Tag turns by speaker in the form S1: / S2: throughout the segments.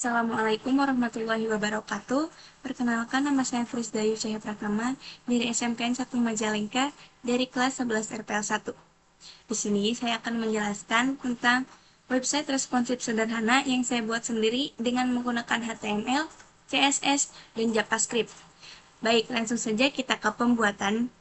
S1: Assalamualaikum warahmatullahi wabarakatuh. Perkenalkan, nama saya Frisdayu Cahya Pratama dari SMKN 1 Majalengka dari kelas 11 RPL 1. Di sini saya akan menjelaskan tentang website responsif sederhana yang saya buat sendiri dengan menggunakan HTML, CSS, dan JavaScript. Baik, langsung saja kita ke pembuatan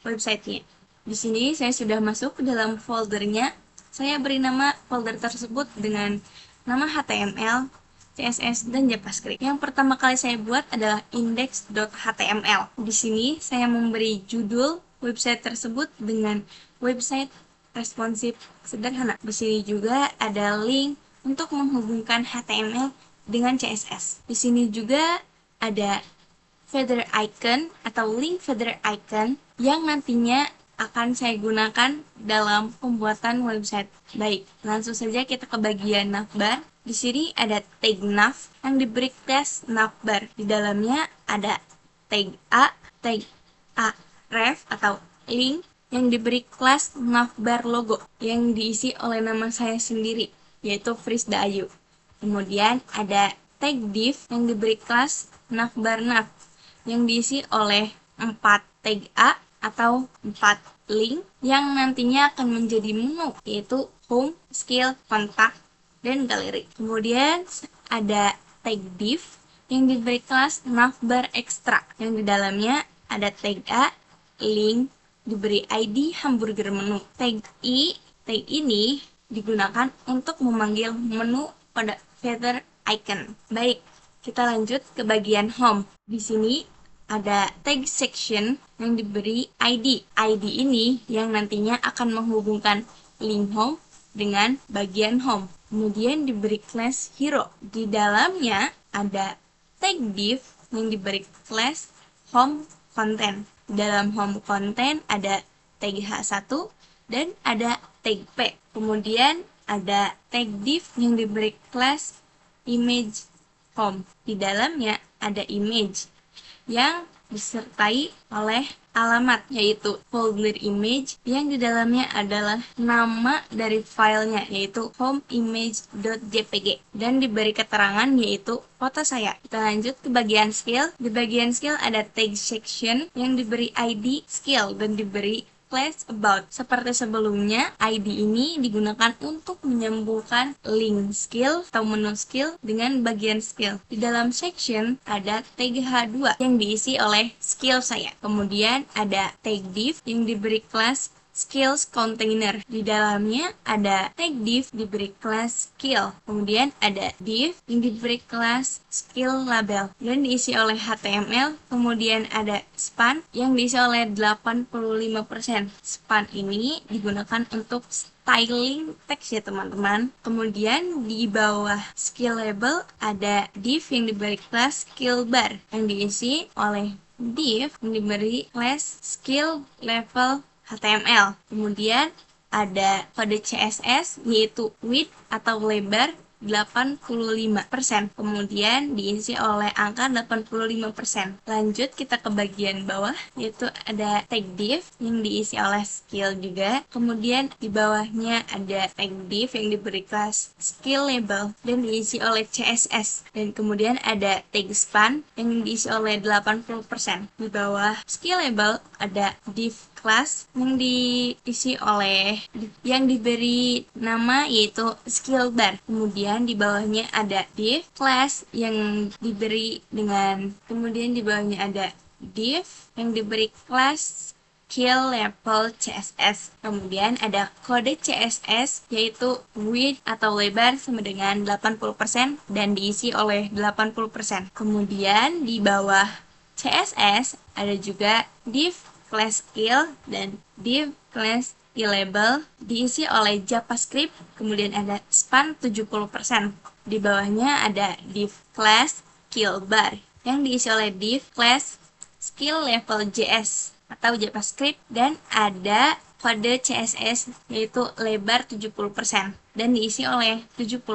S1: websitenya. Di sini saya sudah masuk ke dalam foldernya. Saya beri nama folder tersebut dengan nama HTML, CSS, dan JavaScript. Yang pertama kali saya buat adalah index.html. Di sini saya memberi judul website tersebut dengan website responsif sederhana. Di sini juga ada link untuk menghubungkan HTML dengan CSS. Di sini juga ada feather icon atau link feather icon yang nantinya akan saya gunakan dalam pembuatan website. Baik, langsung saja kita ke bagian navbar. Di sini ada tag nav yang diberi kelas navbar. Di dalamnya ada tag ref atau link yang diberi kelas navbar logo yang diisi oleh nama saya sendiri, yaitu Frisdayu. Kemudian ada tag div yang diberi kelas navbar nav yang diisi oleh 4 tag A atau 4 link yang nantinya akan menjadi menu, yaitu home, skill, kontak, dan galeri. Kemudian ada tag div yang diberi kelas navbar extra yang di dalamnya ada tag A, link, diberi ID hamburger menu. Tag ini digunakan untuk memanggil menu pada feather icon. Baik, kita lanjut ke bagian home. Di sini ada tag section yang diberi ID. ID ini yang nantinya akan menghubungkan link home dengan bagian home. Kemudian diberi class hero. Di dalamnya ada tag div yang diberi class home content. Dalam home content ada tag H1 dan ada tag P. Kemudian ada tag div yang diberi class image home. Di dalamnya ada image yang disertai oleh alamat, yaitu folder image yang di dalamnya adalah nama dari filenya, yaitu homeimage.jpg, dan diberi keterangan yaitu foto saya. Kita lanjut ke bagian skill. Di bagian skill ada tag section yang diberi ID skill dan diberi class about. Seperti sebelumnya, ID ini digunakan untuk menyambungkan link skill atau menu skill dengan bagian skill. Di dalam section ada tag H2 yang diisi oleh skill saya. Kemudian ada tag div yang diberi kelas skills container. Di dalamnya ada tag div diberi kelas skill. Kemudian ada div yang diberi kelas skill label dan diisi oleh HTML. Kemudian ada span yang diisi oleh 85%. Span ini digunakan untuk styling teks ya teman-teman. Kemudian di bawah skill label ada div yang diberi kelas skill bar yang diisi oleh div yang diberi kelas skill level HTML. Kemudian ada kode CSS yaitu width atau lebar 85%. Kemudian diisi oleh angka 85%. Lanjut kita ke bagian bawah, yaitu ada tag div yang diisi oleh skill juga. Kemudian di bawahnya ada tag div yang diberi kelas skill label dan diisi oleh CSS. Dan kemudian ada tag span yang diisi oleh 80%. Di bawah skill label ada div class yang diisi oleh yang diberi nama yaitu skill bar. Kemudian di bawahnya ada div class yang diberi kemudian di bawahnya ada div yang diberi class skill level CSS. Kemudian ada kode CSS yaitu width atau lebar sama dengan 80% dan diisi oleh 80%. Kemudian di bawah CSS ada juga div class skill dan div class skill label diisi oleh JavaScript. Kemudian ada span 70%. Di bawahnya ada div class skill bar yang diisi oleh div class skill level JS atau JavaScript, dan ada kode CSS yaitu lebar 70% dan diisi oleh 70%.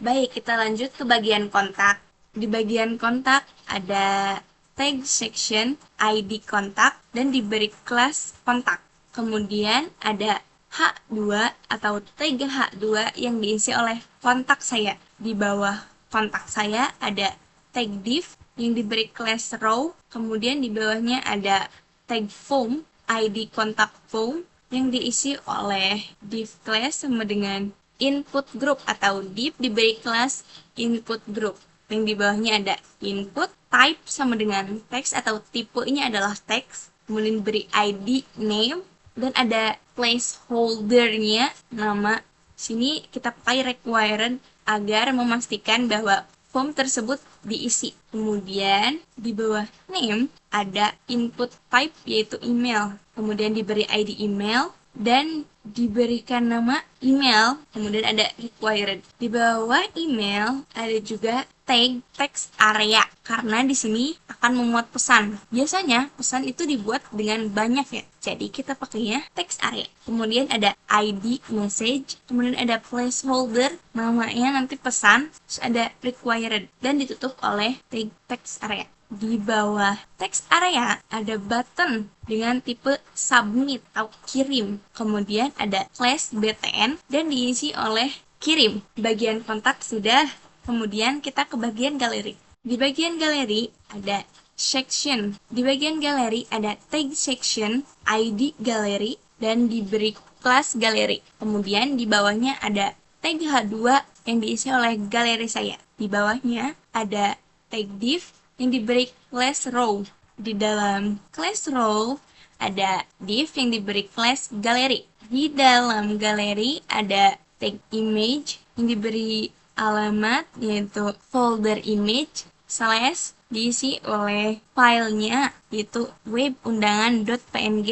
S1: Baik, kita lanjut ke bagian kontak. Di bagian kontak ada tag section ID kontak dan diberi kelas kontak. Kemudian ada H2 atau tag H2 yang diisi oleh kontak saya. Di bawah kontak saya ada tag div yang diberi class row, kemudian di bawahnya ada tag phone, ID kontak phone yang diisi oleh div class sama dengan input group atau div diberi kelas input group. Yang di bawahnya ada input, type sama dengan text atau tipenya adalah text, kemudian beri ID, name, dan ada placeholder-nya, nama. Sini kita pakai required agar memastikan bahwa form tersebut diisi. Kemudian di bawah name ada input type yaitu email. Kemudian diberi ID email dan diberikan nama email, kemudian ada required. Di bawah email ada juga tag text area karena di sini akan memuat pesan. Biasanya pesan itu dibuat dengan banyak ya. Jadi kita pakainya text area. Kemudian ada ID message, kemudian ada placeholder, namanya nanti pesan, terus ada required dan ditutup oleh tag text area. Di bawah text area ada button dengan tipe submit atau kirim. Kemudian ada class btn dan diisi oleh kirim. Bagian kontak sudah. Kemudian kita ke bagian galeri. Di bagian galeri ada section. Di bagian galeri ada tag section, ID galeri, dan diberi kelas galeri. Kemudian di bawahnya ada tag H2 yang diisi oleh galeri saya. Di bawahnya ada tag div yang diberi class row. Di dalam class row ada div yang diberi class galeri. Di dalam galeri ada tag image yang diberi alamat yaitu folder image slash diisi oleh filenya yaitu webundangan.png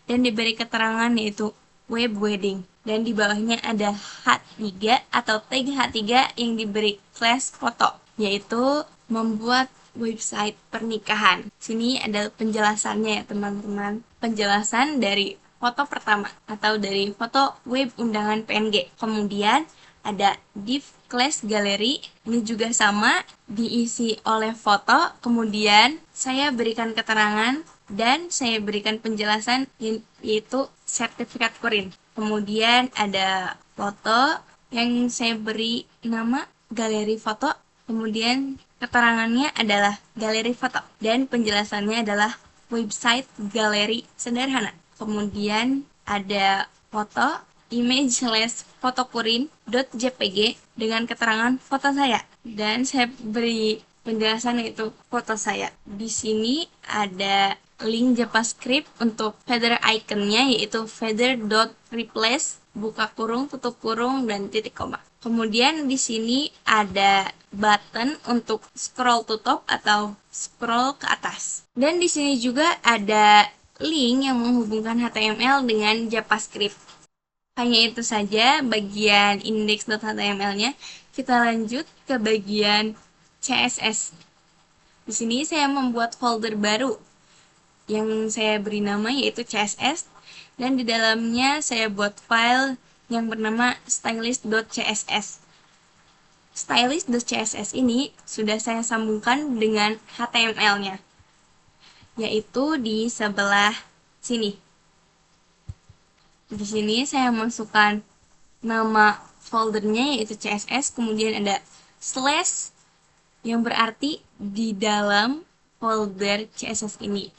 S1: dan diberi keterangan yaitu web wedding. Dan di bawahnya ada H3 atau tag H3 yang diberi class foto yaitu membuat website pernikahan. Sini ada penjelasannya ya teman-teman. Penjelasan dari foto pertama atau dari foto web undangan PNG. Kemudian ada div class gallery, ini juga sama diisi oleh foto. Kemudian saya berikan keterangan dan saya berikan penjelasan yaitu sertifikat kurin. Kemudian ada foto yang saya beri nama galeri foto. Kemudian keterangannya adalah galeri foto dan penjelasannya adalah website galeri sederhana. Kemudian ada foto image/fotokurin.jpg dengan keterangan foto saya dan saya beri penjelasan yaitu foto saya. Di sini ada link JavaScript untuk feather iconnya yaitu feather.replace buka kurung, tutup kurung, dan titik koma. Kemudian di sini ada button untuk scroll to top atau scroll ke atas. Dan di sini juga ada link yang menghubungkan HTML dengan JavaScript. Hanya itu saja bagian index.html-nya. Kita lanjut ke bagian CSS. Di sini saya membuat folder baru yang saya beri nama yaitu CSS dan di dalamnya saya buat file yang bernama stylist.css. Stylist.css ini sudah saya sambungkan dengan HTML-nya, yaitu di sebelah sini. Di sini saya masukkan nama foldernya yaitu CSS, kemudian ada slash yang berarti di dalam folder CSS ini.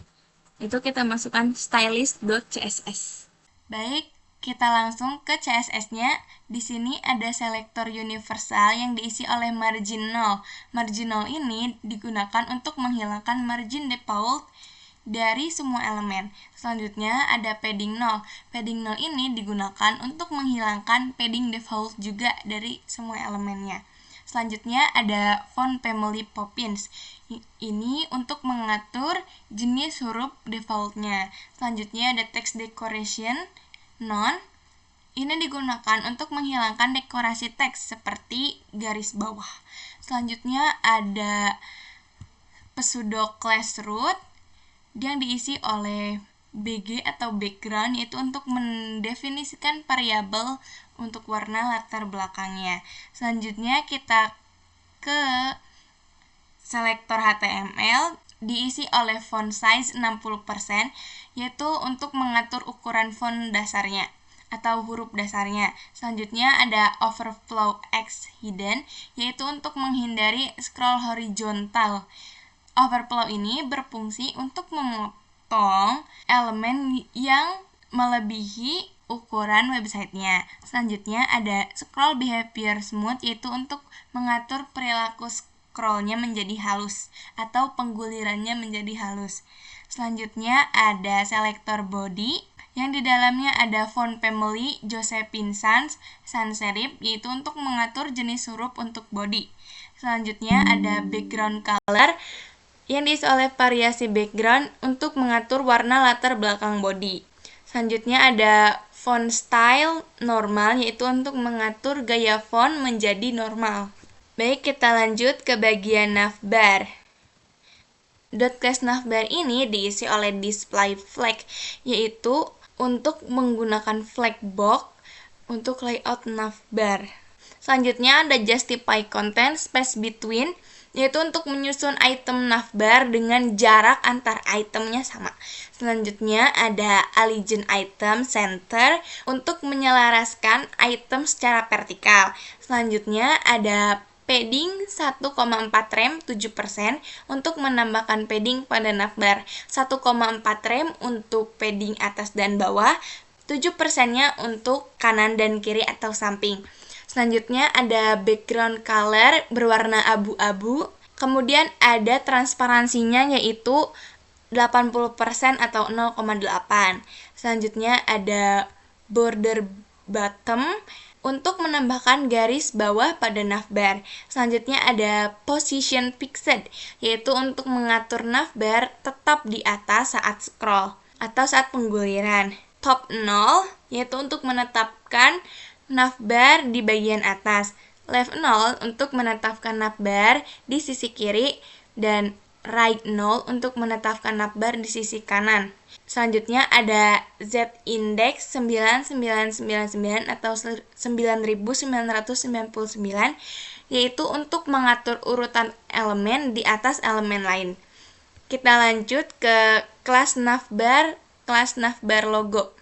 S1: Itu kita masukkan stylist.css. Baik, kita langsung ke CSS-nya. Di sini ada selektor universal yang diisi oleh margin 0. Margin 0 ini digunakan untuk menghilangkan margin default dari semua elemen. Selanjutnya ada padding 0. Padding 0 ini digunakan untuk menghilangkan padding default juga dari semua elemennya. Selanjutnya ada font family Poppins. Ini untuk mengatur jenis huruf defaultnya. Selanjutnya ada text decoration none. Ini digunakan untuk menghilangkan dekorasi teks seperti garis bawah. Selanjutnya ada pseudo class root yang diisi oleh BG atau background, yaitu untuk mendefinisikan variabel untuk warna latar belakangnya. Selanjutnya kita ke selektor HTML diisi oleh font size 60%, yaitu untuk mengatur ukuran font dasarnya. atau huruf dasarnya. Selanjutnya ada overflow X hidden, yaitu untuk menghindari scroll horizontal. Overflow ini berfungsi untuk memotong elemen yang melebihi ukuran websitenya. Selanjutnya ada scroll behavior smooth, yaitu untuk mengatur perilaku scrollnya menjadi halus atau penggulirannya menjadi halus. Selanjutnya ada selector body, yang di dalamnya ada font family Josephine Sans serif, yaitu untuk mengatur jenis huruf untuk body. Selanjutnya ada background color, yang diisi oleh variasi background untuk mengatur warna latar belakang body. Selanjutnya ada font style normal, yaitu untuk mengatur gaya font menjadi normal. Baik, kita lanjut ke bagian navbar. .class navbar ini diisi oleh display flag, yaitu untuk menggunakan flag box untuk layout navbar. Selanjutnya ada justify content space between, yaitu untuk menyusun item navbar dengan jarak antar itemnya sama. Selanjutnya ada align item center untuk menyelaraskan item secara vertikal. Selanjutnya ada padding 1,4 rem 7% untuk menambahkan padding pada navbar, 1,4 rem untuk padding atas dan bawah, 7%-nya untuk kanan dan kiri atau samping. Selanjutnya ada background color berwarna abu-abu, kemudian ada transparansinya yaitu 80% atau 0,8. Selanjutnya ada border bottom untuk menambahkan garis bawah pada navbar. Selanjutnya ada position fixed, yaitu untuk mengatur navbar tetap di atas saat scroll atau saat pengguliran. Top 0, yaitu untuk menetapkan navbar di bagian atas. Left 0 untuk menetapkan navbar di sisi kiri, dan right 0 untuk menetapkan navbar di sisi kanan. Selanjutnya ada Z index 9999 atau 9999, yaitu untuk mengatur urutan elemen di atas elemen lain. Kita lanjut ke kelas navbar logo.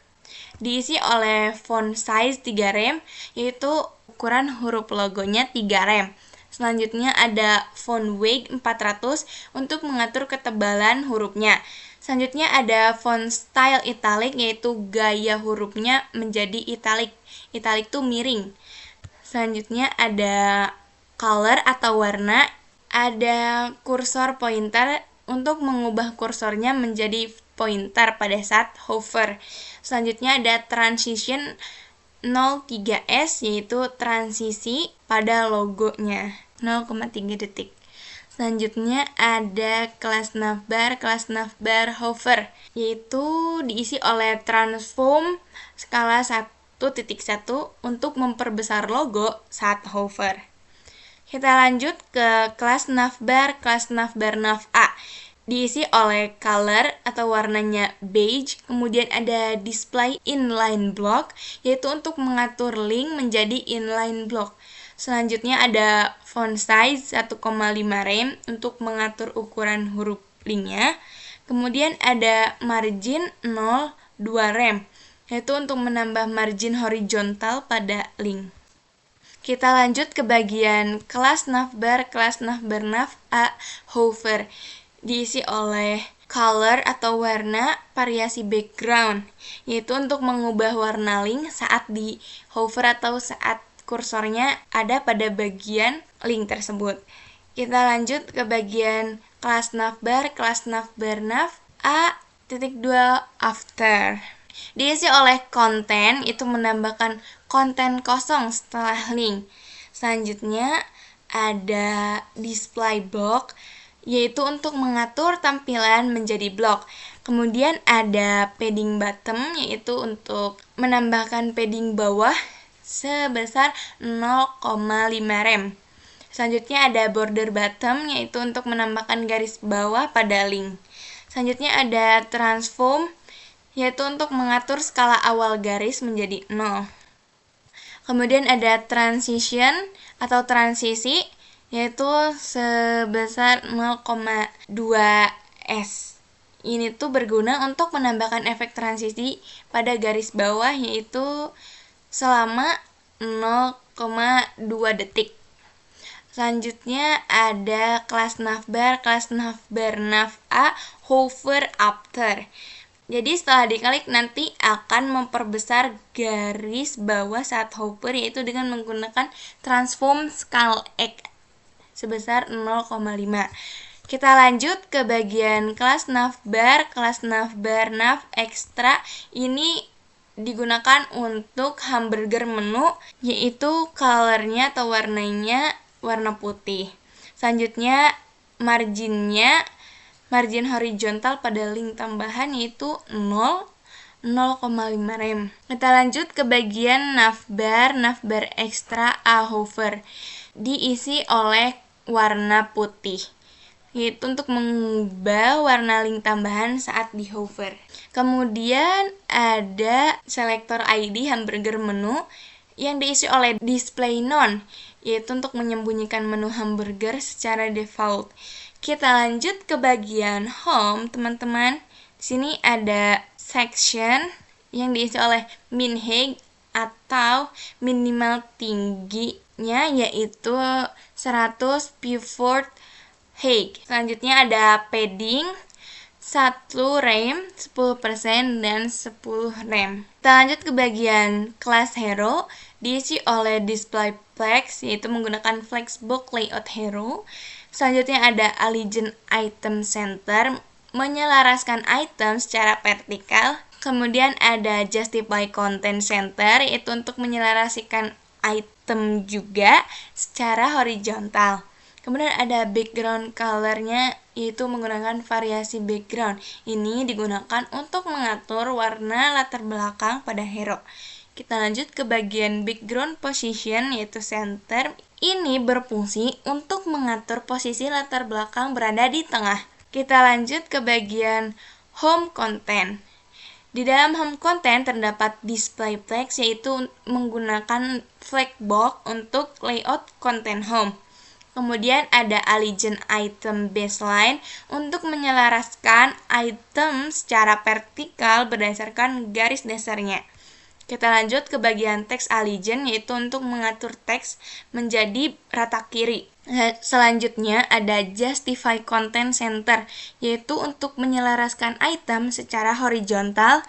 S1: Diisi oleh font size 3 rem, yaitu ukuran huruf logonya 3 rem. Selanjutnya ada font weight 400 untuk mengatur ketebalan hurufnya. Selanjutnya ada font style italic, yaitu gaya hurufnya menjadi italic. Italic itu miring. Selanjutnya ada color atau warna, ada kursor pointer untuk mengubah kursornya menjadi pointer pada saat hover. Selanjutnya ada transition 03S, yaitu transisi pada logonya 0,3 detik. Selanjutnya ada kelas navbar hover, yaitu diisi oleh transform skala 1.1 untuk memperbesar logo saat hover. Kita lanjut ke kelas navbar nav A. Diisi oleh color atau warnanya beige, kemudian ada display inline block, yaitu untuk mengatur link menjadi inline block. Selanjutnya ada font size 1,5 rem untuk mengatur ukuran huruf linknya. Kemudian ada margin 0,2 rem, yaitu untuk menambah margin horizontal pada link. Kita lanjut ke bagian kelas navbar nav A hover. Diisi oleh color atau warna variasi background, yaitu untuk mengubah warna link saat di hover atau saat kursornya ada pada bagian link tersebut. Kita lanjut ke bagian kelas navbar nav A.2 after. Diisi oleh konten, itu menambahkan konten kosong setelah link. Selanjutnya ada display block, yaitu untuk mengatur tampilan menjadi blok. Kemudian ada padding bottom, yaitu untuk menambahkan padding bawah sebesar 0,5 rem. Selanjutnya ada border bottom, yaitu untuk menambahkan garis bawah pada link. Selanjutnya ada transform, yaitu untuk mengatur skala awal garis menjadi 0. Kemudian ada transition atau transisi, yaitu sebesar 0,2 S, ini tuh berguna untuk menambahkan efek transisi pada garis bawah, yaitu selama 0,2 detik. Selanjutnya ada kelas navbar nav A, hover after. Jadi setelah diklik nanti akan memperbesar garis bawah saat hover, yaitu dengan menggunakan transform scale X sebesar 0,5. Kita lanjut ke bagian kelas navbar nav extra. Ini digunakan untuk hamburger menu, yaitu colornya atau warnanya warna putih. Selanjutnya margin horizontal pada link tambahan yaitu 0,5 rem. Kita lanjut ke bagian navbar extra A hover. Diisi oleh warna putih, yaitu untuk mengubah warna link tambahan saat di hover. Kemudian ada selektor ID hamburger menu yang diisi oleh display none, yaitu untuk menyembunyikan menu hamburger secara default. Kita lanjut ke bagian home, teman-teman. Di sini ada section yang diisi oleh min height atau minimal tingginya, yaitu 100 pivot height. Selanjutnya ada padding 1 rem, 10% dan 10 rem. Kita lanjut ke bagian kelas hero, diisi oleh display flex, yaitu menggunakan flexbox layout hero. Selanjutnya ada align item center, menyelaraskan item secara vertikal. Kemudian ada justify content center, yaitu untuk menyelaraskan item juga secara horizontal. Kemudian ada background colornya, yaitu menggunakan variasi background. Ini digunakan untuk mengatur warna latar belakang pada hero. Kita lanjut ke bagian background position, yaitu center. Ini berfungsi untuk mengatur posisi latar belakang berada di tengah. Kita lanjut ke bagian home content. Di dalam home content terdapat display flex, yaitu menggunakan flexbox untuk layout konten home. Kemudian ada align item baseline untuk menyelaraskan item secara vertikal berdasarkan garis dasarnya. Kita lanjut ke bagian text align, yaitu untuk mengatur teks menjadi rata kiri. Selanjutnya ada justify content center, yaitu untuk menyelaraskan item secara horizontal.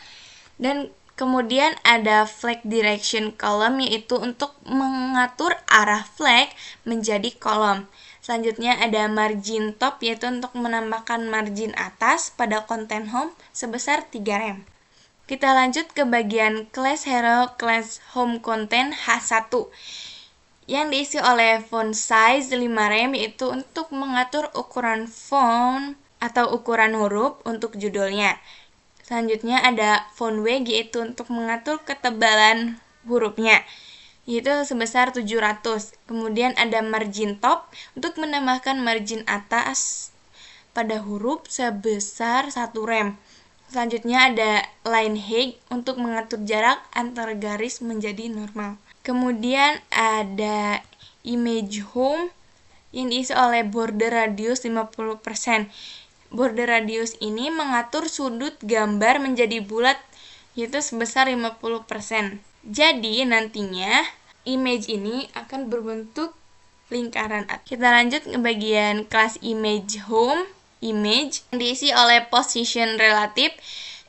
S1: Dan kemudian ada flag direction column, yaitu untuk mengatur arah flag menjadi kolom. Selanjutnya ada margin top, yaitu untuk menambahkan margin atas pada konten home sebesar 3 rem. Kita lanjut ke bagian class hero class home content H1 yang diisi oleh font size 5 rem, yaitu untuk mengatur ukuran font atau ukuran huruf untuk judulnya. Selanjutnya ada font weight, yaitu untuk mengatur ketebalan hurufnya, yaitu sebesar 700. Kemudian ada margin top untuk menambahkan margin atas pada huruf sebesar 1 rem. Selanjutnya ada line height untuk mengatur jarak antar garis menjadi normal. Kemudian ada image home yang diisi oleh border radius 50%. Border radius ini mengatur sudut gambar menjadi bulat, yaitu sebesar 50%. Jadi nantinya image ini akan berbentuk lingkaran. Kita lanjut ke bagian kelas image home. Image yang diisi oleh position relatif.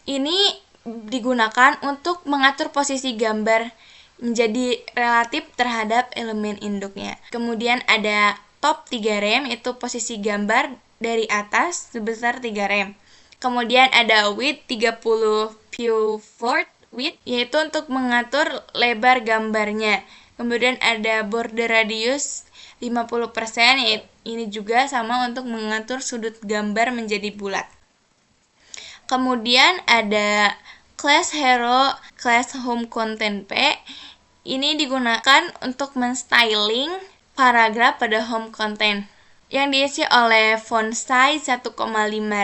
S1: Ini digunakan untuk mengatur posisi gambar menjadi relatif terhadap elemen induknya. Kemudian ada top 3 rem, yaitu posisi gambar dari atas sebesar 3 rem. Kemudian ada width 30 pivot width, yaitu untuk mengatur lebar gambarnya. Kemudian ada border radius 50%, ini juga sama untuk mengatur sudut gambar menjadi bulat. Kemudian ada class hero class home content P. Ini digunakan untuk menstyling paragraf pada home content yang diisi oleh font size 1,5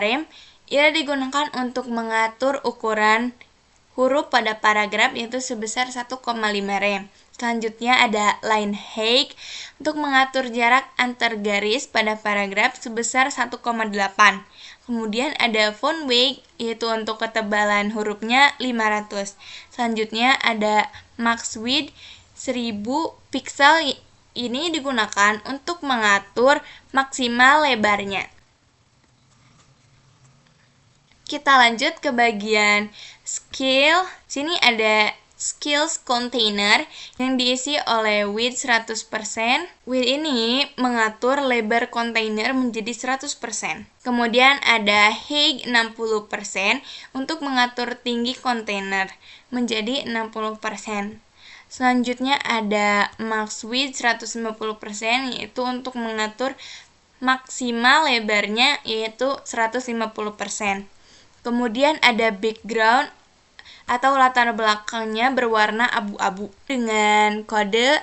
S1: rem. Ia digunakan untuk mengatur ukuran huruf pada paragraf, yaitu sebesar 1,5 rem. Selanjutnya ada line height untuk mengatur jarak antar garis pada paragraf sebesar 1,8. Kemudian ada font weight, yaitu untuk ketebalan hurufnya 500. Selanjutnya ada max width 1000 pixel. Ini digunakan untuk mengatur maksimal lebarnya. Kita lanjut ke bagian skill. Sini ada skills container yang diisi oleh width 100%. Width ini mengatur lebar kontainer menjadi 100%. Kemudian ada height 60% untuk mengatur tinggi kontainer menjadi 60%. Selanjutnya ada max width 150%, yaitu untuk mengatur maksimal lebarnya, yaitu 150%. Kemudian ada background atau latar belakangnya berwarna abu-abu dengan kode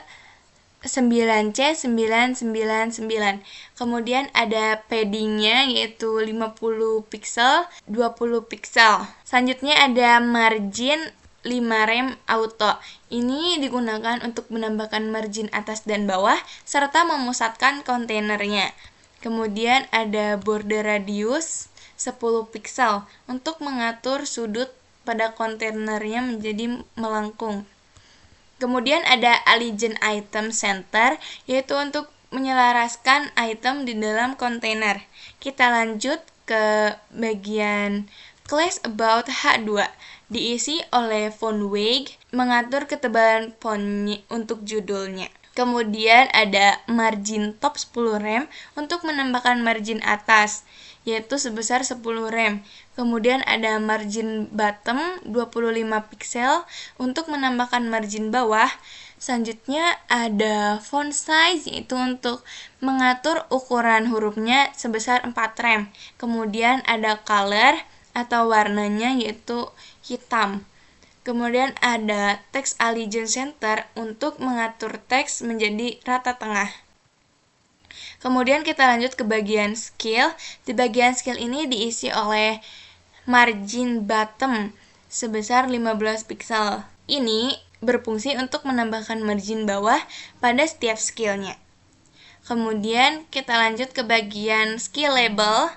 S1: 9C999. Kemudian ada paddingnya, yaitu 50 pixel, 20 pixel. Selanjutnya ada margin 5 rem auto. Ini digunakan untuk menambahkan margin atas dan bawah serta memusatkan kontainernya. Kemudian ada border radius 10 pixel untuk mengatur sudut pada kontainernya menjadi melengkung. Kemudian ada align item center, yaitu untuk menyelaraskan item di dalam kontainer. Kita lanjut ke bagian class about H2, diisi oleh font weight, mengatur ketebalan font untuk judulnya. Kemudian ada margin top 10 rem untuk menambahkan margin atas, yaitu sebesar 10 rem. Kemudian ada margin bottom 25 pixel untuk menambahkan margin bawah. Selanjutnya ada font size, yaitu untuk mengatur ukuran hurufnya sebesar 4 rem. Kemudian ada color atau warnanya, yaitu hitam. Kemudian ada text align center untuk mengatur teks menjadi rata tengah. Kemudian kita lanjut ke bagian skill. Di bagian skill ini diisi oleh margin bottom sebesar 15 pixel. Ini berfungsi untuk menambahkan margin bawah pada setiap skillnya. Kemudian kita lanjut ke bagian skill label.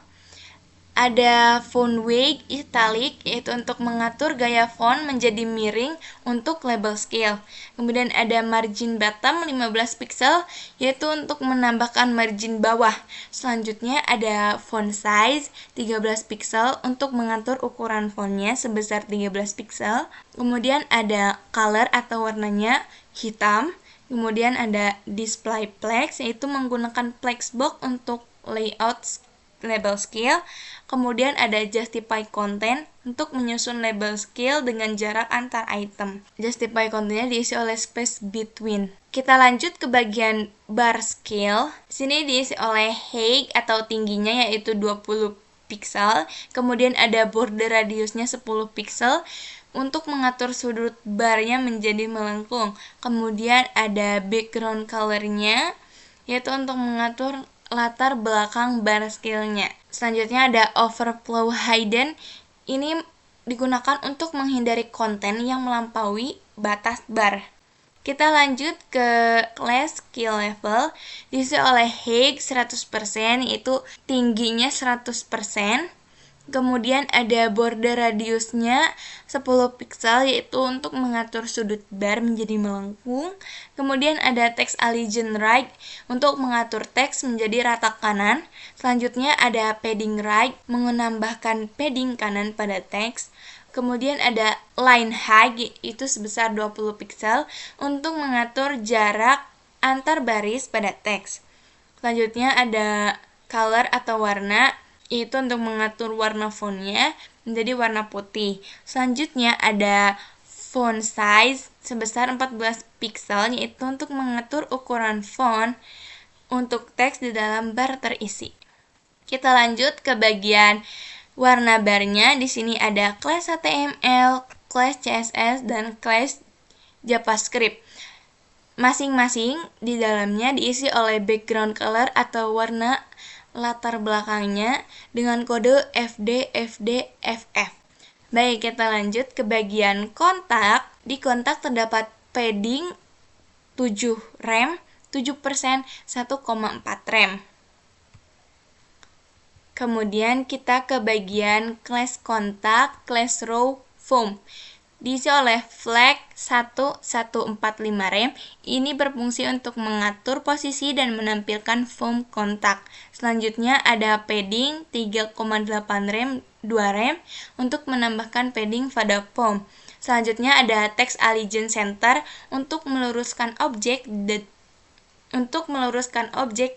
S1: Ada font weight italic, yaitu untuk mengatur gaya font menjadi miring untuk label skill. Kemudian ada margin bottom 15 pixel, yaitu untuk menambahkan margin bawah. Selanjutnya ada font size 13 pixel untuk mengatur ukuran fontnya sebesar 13 pixel. Kemudian ada color atau warnanya hitam. Kemudian ada display flex, yaitu menggunakan flexbox untuk layout label skill. Kemudian ada justify content untuk menyusun label skill dengan jarak antar item. Justify contentnya diisi oleh space between. Kita lanjut ke bagian bar skill. Sini diisi oleh height atau tingginya, yaitu 20 pixel. Kemudian ada border radiusnya 10 pixel untuk mengatur sudut barnya menjadi melengkung. Kemudian ada background colornya, yaitu untuk mengatur latar belakang bar skillnya. Selanjutnya ada overflow hidden. Ini digunakan untuk menghindari konten yang melampaui batas bar. Kita lanjut ke class skill level, diisi oleh height 100%, yaitu tingginya 100%. Kemudian ada border radiusnya 10 pixel, yaitu untuk mengatur sudut bar menjadi melengkung. Kemudian ada text align right untuk mengatur teks menjadi rata kanan. Selanjutnya ada padding right, menambahkan padding kanan pada teks. Kemudian ada line height, itu sebesar 20 pixel untuk mengatur jarak antar baris pada teks. Selanjutnya ada color atau warna, yaitu untuk mengatur warna fontnya menjadi warna putih. Selanjutnya ada font size sebesar 14 pixel, yaitu untuk mengatur ukuran font untuk teks di dalam bar terisi. Kita lanjut ke bagian warna barnya. Di sini ada class HTML, class CSS, dan class JavaScript. Masing-masing di dalamnya diisi oleh background color atau warna latar belakangnya dengan kode FD/FD/FF. Baik, kita lanjut ke bagian kontak. Di kontak terdapat padding 7 rem, 7%, 1,4 rem. Kemudian kita ke bagian class kontak, class row, form. Diisi oleh flag 1145 rem. Ini berfungsi untuk mengatur posisi dan menampilkan form kontak. Selanjutnya ada padding 3,8 rem, 2 rem untuk menambahkan padding pada form. Selanjutnya ada text allegiance center untuk meluruskan objek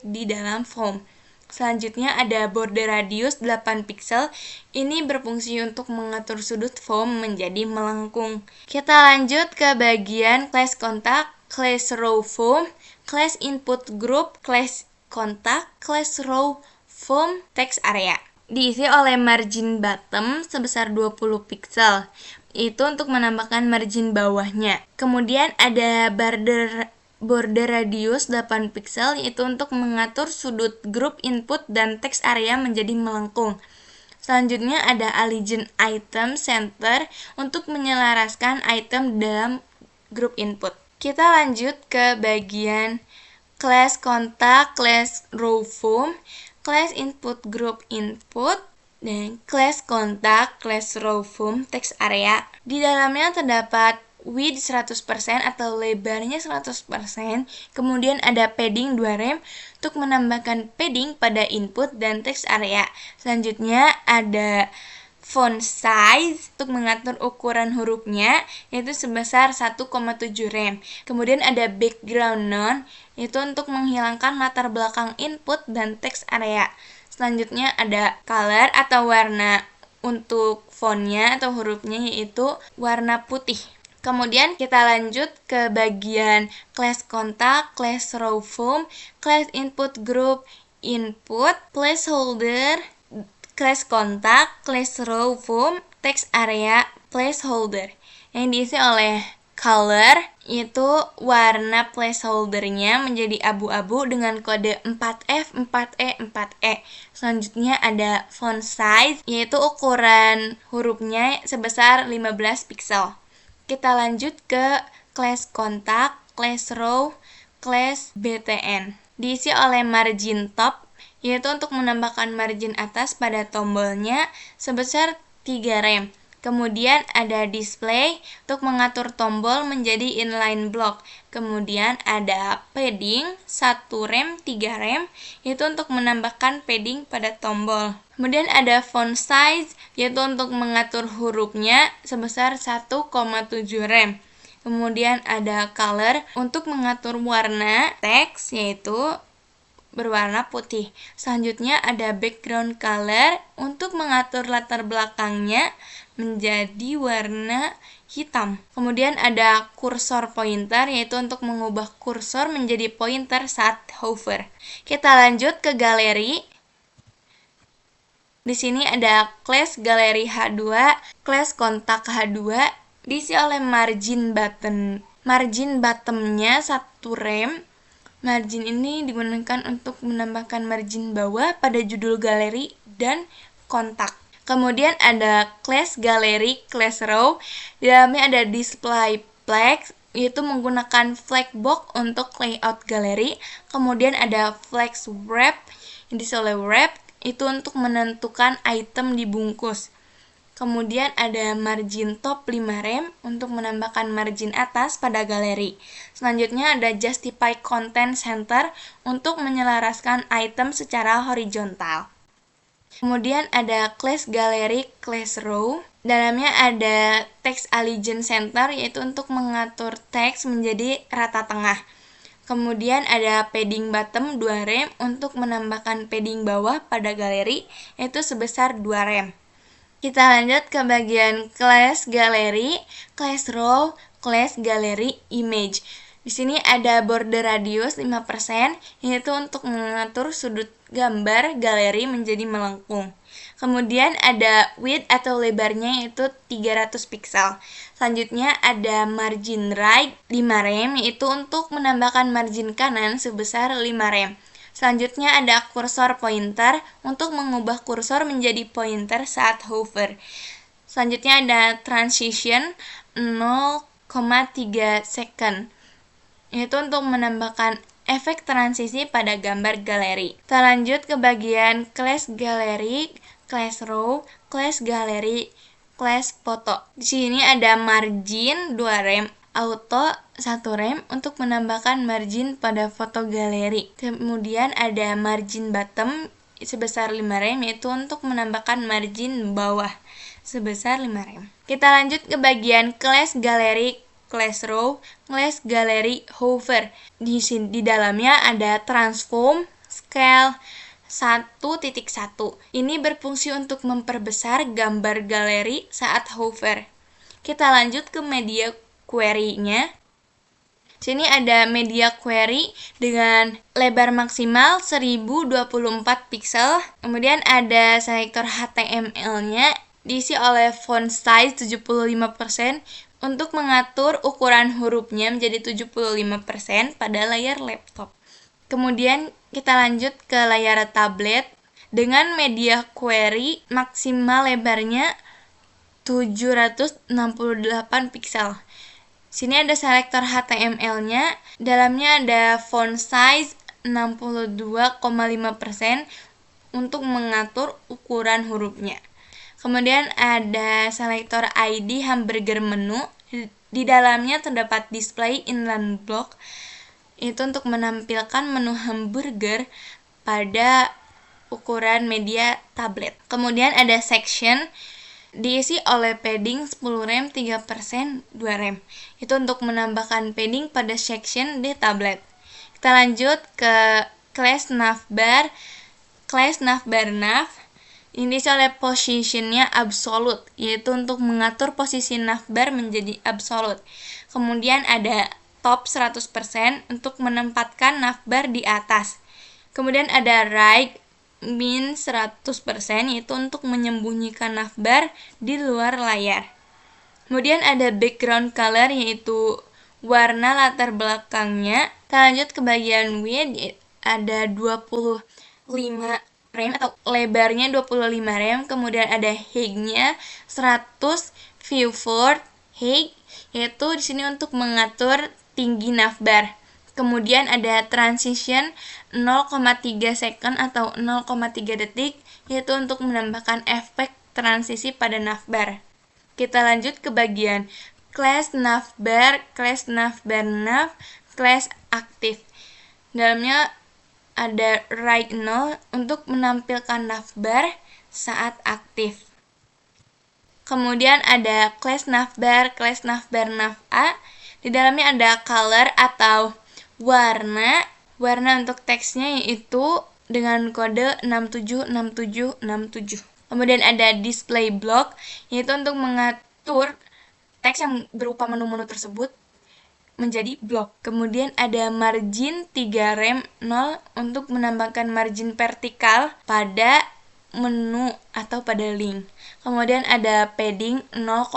S1: di dalam form. Selanjutnya ada border radius 8 pixel. Ini berfungsi untuk mengatur sudut form menjadi melengkung. Kita lanjut ke bagian class kontak, class row form, class input group, class kontak, class row form, text area. Diisi oleh margin bottom sebesar 20 pixel. Itu untuk menambahkan margin bawahnya. Kemudian ada border radius 8 pixel, yaitu untuk mengatur sudut grup input dan text area menjadi melengkung. Selanjutnya ada allegiance item center untuk menyelaraskan item dalam grup input. Kita lanjut ke bagian class kontak, class row form, class input group input, dan class kontak, class row form, text area. Di dalamnya terdapat width 100% atau lebarnya 100%, kemudian ada padding 2 rem untuk menambahkan padding pada input dan text area. Selanjutnya ada font size untuk mengatur ukuran hurufnya, yaitu sebesar 1,7 rem. Kemudian ada background none, yaitu untuk menghilangkan latar belakang input dan text area. Selanjutnya ada color atau warna untuk fontnya atau hurufnya, yaitu warna putih. Kemudian kita lanjut ke bagian class kontak, class row form, class input group input, placeholder, class kontak, class row form, text area, placeholder. Yang diisi oleh color, itu warna placeholdernya menjadi abu-abu dengan kode 4F, 4E, 4E. Selanjutnya ada font size, yaitu ukuran hurufnya sebesar 15 pixel. Kita lanjut ke class kontak, class row, class btn. Diisi oleh margin top, yaitu untuk menambahkan margin atas pada tombolnya sebesar 3 rem. Kemudian ada display untuk mengatur tombol menjadi inline block. Kemudian ada padding 1 rem, 3 rem, yaitu untuk menambahkan padding pada tombol. Kemudian ada font size, yaitu untuk mengatur hurufnya sebesar 1,7 rem. Kemudian ada color untuk mengatur warna teks, yaitu berwarna putih. Selanjutnya ada background color untuk mengatur latar belakangnya menjadi warna hitam. Kemudian ada cursor pointer, yaitu untuk mengubah kursor menjadi pointer saat hover. Kita lanjut ke galeri. Di sini ada class galeri H2, class kontak H2, diisi oleh margin button. Margin bottomnya 1 rem. Margin ini digunakan untuk menambahkan margin bawah pada judul galeri dan kontak. Kemudian ada class galeri, class row. Di dalamnya ada display flag, yaitu menggunakan flag box untuk layout galeri. Kemudian ada flag wrap, yang diisi oleh wrap, itu untuk menentukan item dibungkus. Kemudian ada margin top 5 rem untuk menambahkan margin atas pada galeri. Selanjutnya ada justify content center untuk menyelaraskan item secara horizontal. Kemudian ada class galeri, class row. Dalamnya ada text allegiance center, yaitu untuk mengatur teks menjadi rata tengah. Kemudian ada padding bottom 2 rem untuk menambahkan padding bawah pada galeri, yaitu sebesar 2 rem. Kita lanjut ke bagian class galeri, class row, class galeri image. Di sini ada border radius 5%, yaitu untuk mengatur sudut gambar galeri menjadi melengkung. Kemudian ada width atau lebarnya, yaitu 300 pixel. Selanjutnya ada margin right 5 rem, yaitu untuk menambahkan margin kanan sebesar 5 rem. Selanjutnya ada kursor pointer untuk mengubah kursor menjadi pointer saat hover. Selanjutnya ada transition 0,3 second, yaitu untuk menambahkan efek transisi pada gambar galeri. Kita lanjut ke bagian class galeri, class row, class galeri, class foto. Di sini ada margin 2 rem, auto 1 rem untuk menambahkan margin pada foto galeri. Kemudian ada margin bottom sebesar 5 rem, yaitu untuk menambahkan margin bawah sebesar 5 rem. Kita lanjut ke bagian class galeri, class row, class galeri, hover. Di dalamnya ada transform, scale 1.1. Ini berfungsi untuk memperbesar gambar galeri saat hover. Kita lanjut ke media query-nya. Sini ada media query dengan lebar maksimal 1024 pixel. Kemudian ada selektor HTML-nya diisi oleh font size 75% untuk mengatur ukuran hurufnya menjadi 75% pada layar laptop. Kemudian kita lanjut ke layar tablet dengan media query maksimal lebarnya 768 pixel. Sini ada selektor HTML-nya, dalamnya ada font size 62,5% untuk mengatur ukuran hurufnya. Kemudian ada selektor ID hamburger menu, di dalamnya terdapat display inline block, itu untuk menampilkan menu hamburger pada ukuran media tablet. Kemudian ada section, diisi oleh padding 10 rem, 3%, 2 rem. Itu untuk menambahkan padding pada section di tablet. Kita lanjut ke class navbar, class navbar nav. Ini diisi oleh positionnya absolute, yaitu untuk mengatur posisi navbar menjadi absolute. Kemudian ada top 100% untuk menempatkan navbar di atas. Kemudian ada right min 100%, yaitu untuk menyembunyikan navbar di luar layar. Kemudian ada background color, yaitu warna latar belakangnya. Kita lanjut ke bagian width, ada 25 rem atau lebarnya 25 rem. Kemudian ada height-nya 100 viewport height, yaitu di sini untuk mengatur tinggi navbar. Kemudian ada transition 0,3 second atau 0,3 detik, yaitu untuk menambahkan efek transisi pada navbar. Kita lanjut ke bagian class navbar, class navbar nav, class active. Dalamnya ada write null untuk menampilkan navbar saat aktif. Kemudian ada class navbar nav A. Di dalamnya ada color atau warna untuk teksnya, yaitu dengan kode 676767. Kemudian ada display block, yaitu untuk mengatur teks yang berupa menu-menu tersebut menjadi blok. Kemudian ada margin 3 rem 0 untuk menambahkan margin vertikal pada menu atau pada link. Kemudian ada padding 0,5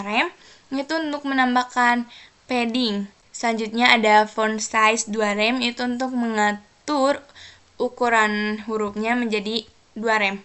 S1: rem, yaitu untuk menambahkan padding. Selanjutnya ada font size 2 rem, itu untuk mengatur ukuran hurufnya menjadi 2 rem.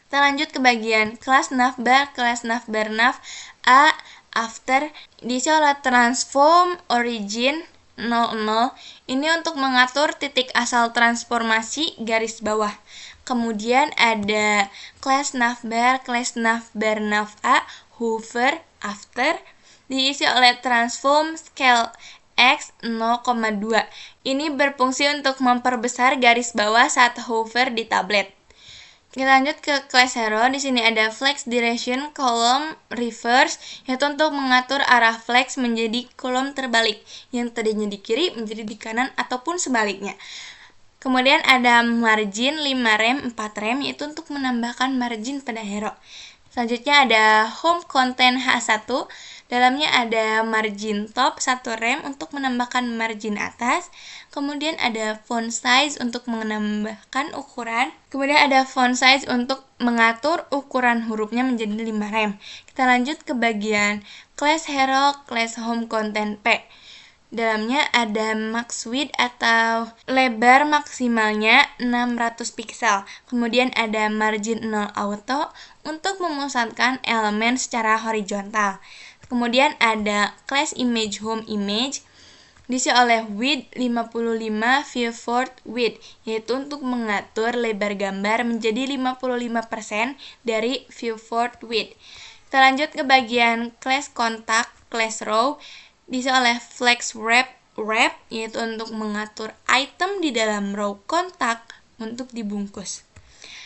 S1: Kita lanjut ke bagian class navbar nav A after, diisi oleh transform origin 00. Ini untuk mengatur titik asal transformasi garis bawah. Kemudian ada class navbar nav A hover after, diisi oleh transform scale X 0,2. Ini berfungsi untuk memperbesar garis bawah saat hover di tablet. Kita lanjut ke class hero. Di sini ada flex direction column reverse, yaitu untuk mengatur arah flex menjadi kolom terbalik, yang tadinya di kiri menjadi di kanan ataupun sebaliknya. Kemudian ada margin 5 rem, 4 rem, yaitu untuk menambahkan margin pada hero. Selanjutnya ada home content H1. Dalamnya ada margin top 1 rem untuk menambahkan margin atas. Kemudian ada font size untuk menambahkan ukuran. Kemudian ada font size untuk mengatur ukuran hurufnya menjadi 5 rem. Kita lanjut ke bagian class hero, class home content P. Dalamnya ada max width atau lebar maksimalnya 600 pixel. Kemudian ada margin 0 auto untuk memusatkan elemen secara horizontal. Kemudian ada class image home image. diisi oleh width 55 viewport width, yaitu untuk mengatur lebar gambar menjadi 55% dari viewport width. Kita lanjut ke bagian class contact, class row, diisi oleh flex wrap, yaitu untuk mengatur item di dalam row kontak untuk dibungkus.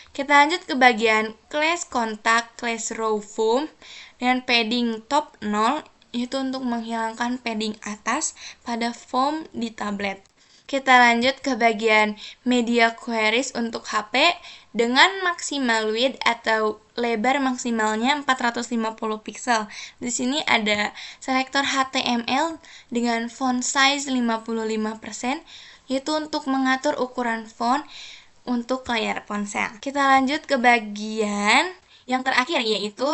S1: Kita lanjut ke bagian class contact, class row foam dengan padding top 0, yaitu untuk menghilangkan padding atas pada foam di tablet. Kita lanjut ke bagian media queries untuk HP dengan maksimal width atau lebar maksimalnya 450 pixel. Di sini ada selektor HTML dengan font size 55%, yaitu untuk mengatur ukuran font untuk layar ponsel. Kita lanjut ke bagian yang terakhir, yaitu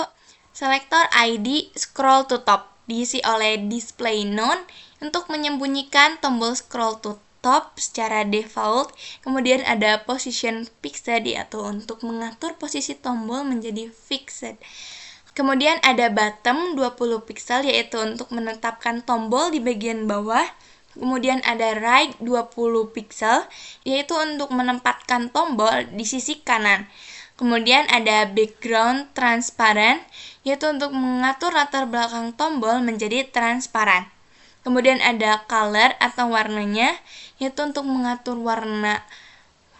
S1: selektor ID scroll to top, diisi oleh display none untuk menyembunyikan tombol scroll to top secara default. Kemudian ada position fixed, yaitu untuk mengatur posisi tombol menjadi fixed. Kemudian ada bottom 20 pixel, yaitu untuk menetapkan tombol di bagian bawah. Kemudian ada right 20 pixel, yaitu untuk menempatkan tombol di sisi kanan. Kemudian ada background transparent, yaitu untuk mengatur latar belakang tombol menjadi transparan. Kemudian ada color atau warnanya, yaitu untuk mengatur warna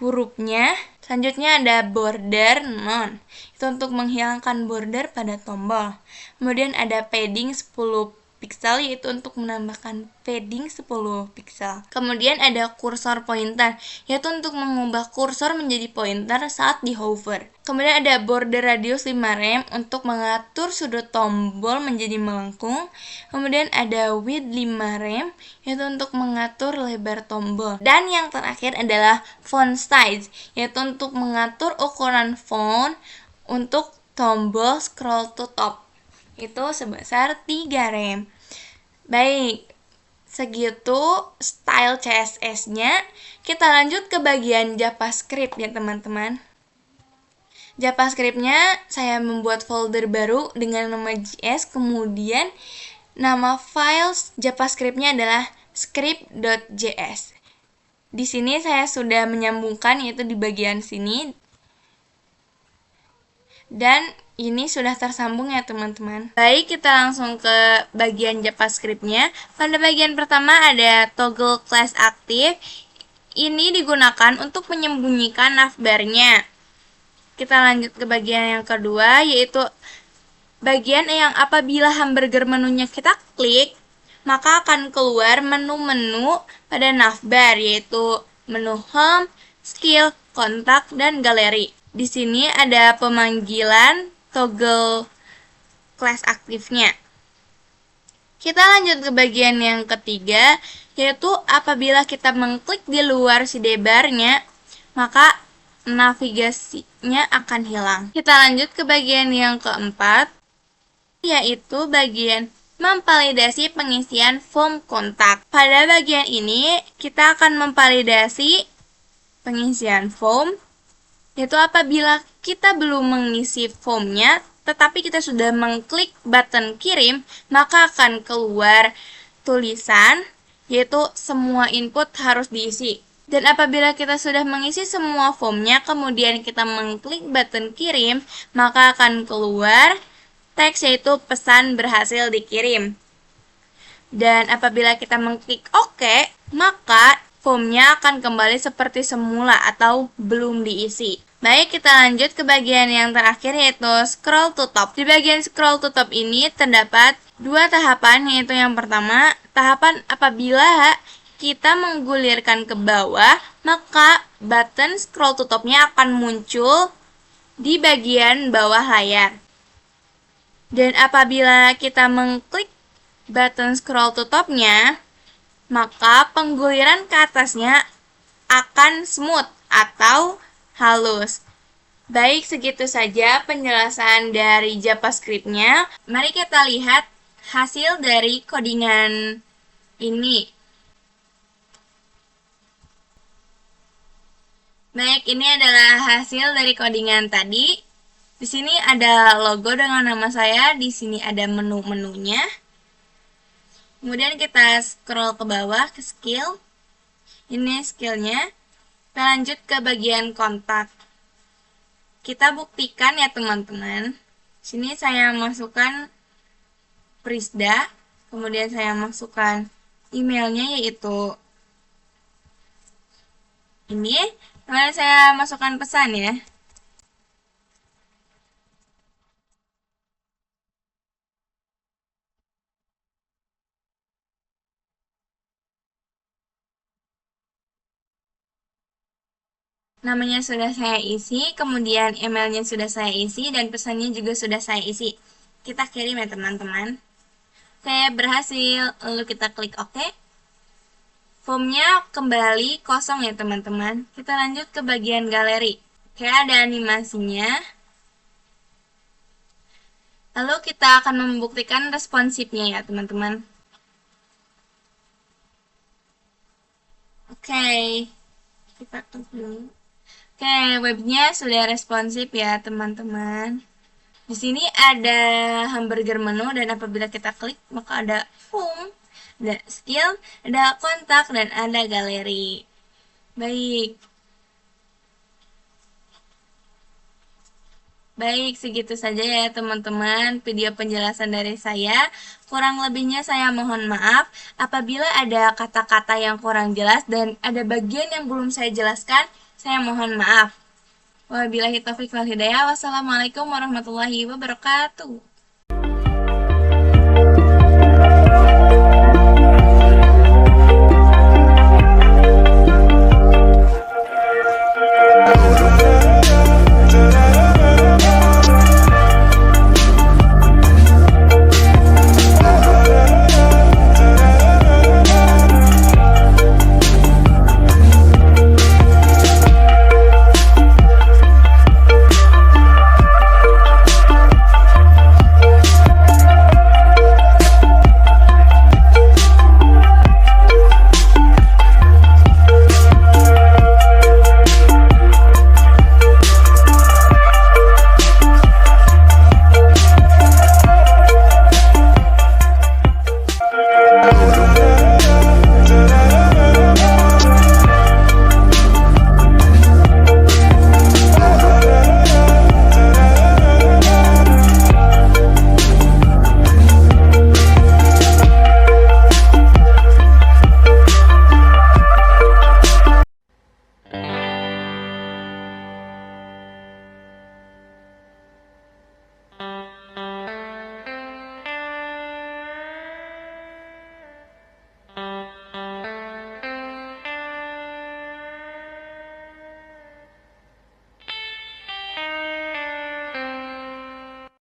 S1: hurufnya. Selanjutnya ada border none, itu untuk menghilangkan border pada tombol. Kemudian ada padding 10 pixel, yaitu untuk menambahkan padding 10 pixel. Kemudian ada cursor pointer, yaitu untuk mengubah kursor menjadi pointer saat di hover. Kemudian ada border radius 5 rem untuk mengatur sudut tombol menjadi melengkung. Kemudian ada width 5 rem, yaitu untuk mengatur lebar tombol. Dan yang terakhir adalah font size, yaitu untuk mengatur ukuran font untuk tombol scroll to top, itu sebesar 3 rem. Baik, segitu style CSS-nya. Kita lanjut ke bagian JavaScript ya teman-teman. JavaScript-nya saya membuat folder baru dengan nama JS, kemudian nama file JavaScript-nya adalah script.js. Di sini saya sudah menyambungkan, yaitu di bagian sini. Dan ini sudah tersambung ya teman-teman. Baik, kita langsung ke bagian JavaScript-nya. Pada bagian pertama ada toggle class aktif. Ini digunakan untuk menyembunyikan navbar-nya. Kita lanjut ke bagian yang kedua, yaitu bagian yang apabila hamburger menunya kita klik, maka akan keluar menu-menu pada navbar, yaitu menu home, skill, kontak, dan galeri. Di sini ada pemanggilan toggle class aktifnya. Kita lanjut ke bagian yang ketiga, yaitu apabila kita mengklik di luar sidebar-nya, maka navigasinya akan hilang. Kita lanjut ke bagian yang keempat, yaitu bagian memvalidasi pengisian form kontak. Pada bagian ini, kita akan memvalidasi pengisian form, yaitu apabila kita belum mengisi formnya, tetapi kita sudah mengklik button kirim, maka akan keluar tulisan, yaitu semua input harus diisi. Dan apabila kita sudah mengisi semua formnya, kemudian kita mengklik button kirim, maka akan keluar teks, yaitu pesan berhasil dikirim. Dan apabila kita mengklik OK, maka formnya akan kembali seperti semula atau belum diisi. Baik, kita lanjut ke bagian yang terakhir, yaitu scroll to top. Di bagian scroll to top ini terdapat dua tahapan, yaitu yang pertama, tahapan apabila kita menggulirkan ke bawah, maka button scroll to top-nya akan muncul di bagian bawah layar. Dan apabila kita mengklik button scroll to top-nya, maka pengguliran ke atasnya akan smooth atau halus. Baik, segitu saja penjelasan dari JavaScript-nya. Mari kita lihat hasil dari codingan ini. Baik, ini adalah hasil dari codingan tadi. Di sini ada logo dengan nama saya, di sini ada menu-menunya. Kemudian kita scroll ke bawah ke skill. Ini skillnya. Kita lanjut ke bagian kontak. Kita buktikan ya teman-teman. Sini saya masukkan Prisda, kemudian saya masukkan emailnya yaitu ini, kemudian saya masukkan pesan ya. Namanya sudah saya isi, kemudian emailnya sudah saya isi, dan pesannya juga sudah saya isi. Kita kirim ya teman-teman. Oke, berhasil. Lalu kita klik OK. Formnya kembali kosong ya teman-teman. Kita lanjut ke bagian galeri. Oke, ada animasinya. Lalu kita akan membuktikan responsifnya ya teman-teman. Oke, kita klik dulu. Oke, webnya sudah responsif ya teman-teman. Di sini ada hamburger menu dan apabila kita klik maka ada home, ada skill, ada kontak, dan ada galeri. Baik. Baik, segitu saja ya teman-teman video penjelasan dari saya. Kurang lebihnya saya mohon maaf. Apabila ada kata-kata yang kurang jelas dan ada bagian yang belum saya jelaskan, saya mohon maaf. Wabillahi taufiq wal hidayah. Wassalamualaikum warahmatullahi wabarakatuh.